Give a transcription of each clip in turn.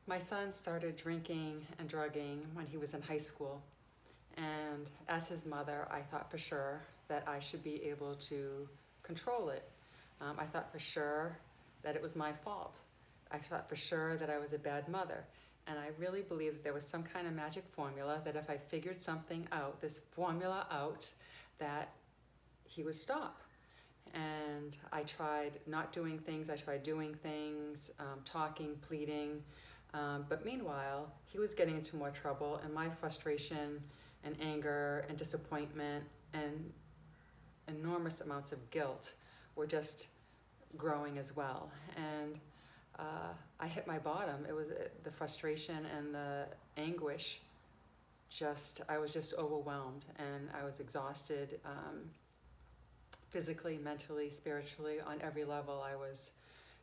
My son started drinking and drugging when he was in high school. And as his mother, I thought for sure that I should be able to control it. I thought for sure that it was my fault. I thought for sure that I was a bad mother. And I really believed that there was some kind of magic formula that if I figured something out, this formula out, that he would stop. And I tried not doing things, I tried doing things, talking, pleading. But meanwhile, he was getting into more trouble, and my frustration and anger and disappointment and enormous amounts of guilt were just growing as well. And I hit my bottom. It was the frustration and the anguish. I was just overwhelmed, and I was exhausted, physically, mentally, spiritually, on every level. I was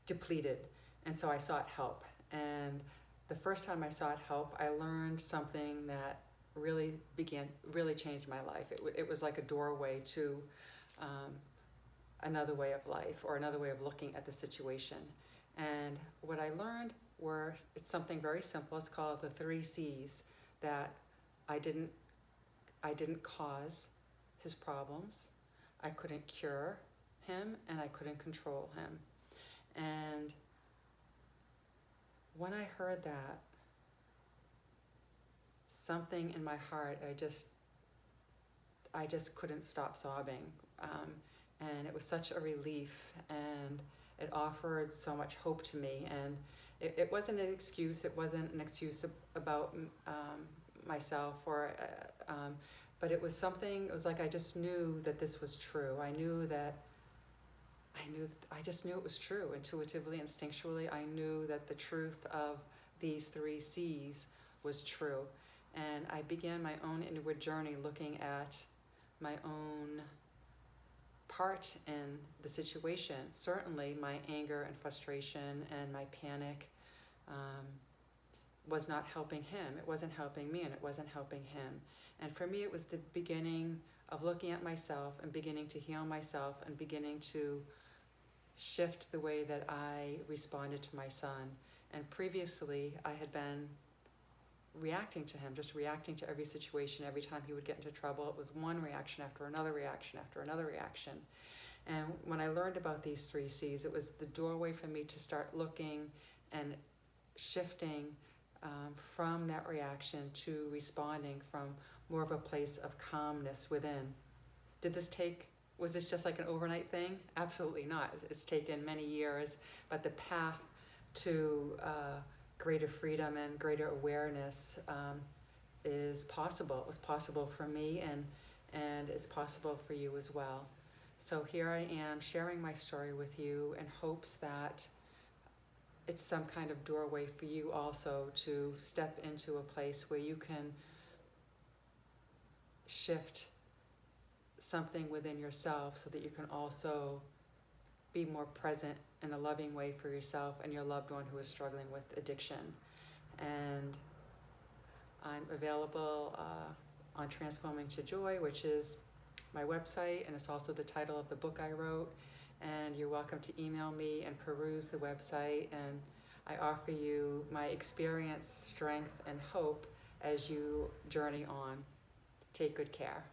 depleted, and so I sought help. And the first time I sought help, I learned something that really changed my life. It was like a doorway to another way of life, or another way of looking at the situation. And what I learned it's something very simple. It's called the 3 C's, that I didn't cause his problems, I couldn't cure him, and I couldn't control him. And when I heard that, something in my heart, I just couldn't stop sobbing. And it was such a relief, and it offered so much hope to me. And it wasn't an excuse. It wasn't an excuse about myself, but it was something. It was like I just knew that this was true. I just knew it was true. Intuitively, instinctually, I knew that the truth of these 3 C's was true. And I began my own inward journey, looking at my own part in the situation. Certainly my anger and frustration and my panic was not helping him. It wasn't helping me, and it wasn't helping him. And for me, it was the beginning of looking at myself and beginning to heal myself and beginning to shift the way that I responded to my son. And previously, I had been reacting to him, just reacting to every situation. Every time he would get into trouble, it was one reaction after another reaction after another reaction. And when I learned about these 3 C's, it was the doorway for me to start looking and shifting from that reaction to responding from more of a place of calmness within. Was this just like an overnight thing? Absolutely not. It's taken many years, but the path to greater freedom and greater awareness is possible. It was possible for me, and it's possible for you as well. So here I am sharing my story with you in hopes that it's some kind of doorway for you also to step into a place where you can shift something within yourself so that you can also be more present in a loving way for yourself and your loved one who is struggling with addiction. And I'm available on Transforming to Joy, which is my website, and it's also the title of the book I wrote. And you're welcome to email me and peruse the website, and I offer you my experience, strength, and hope as you journey on. Take good care.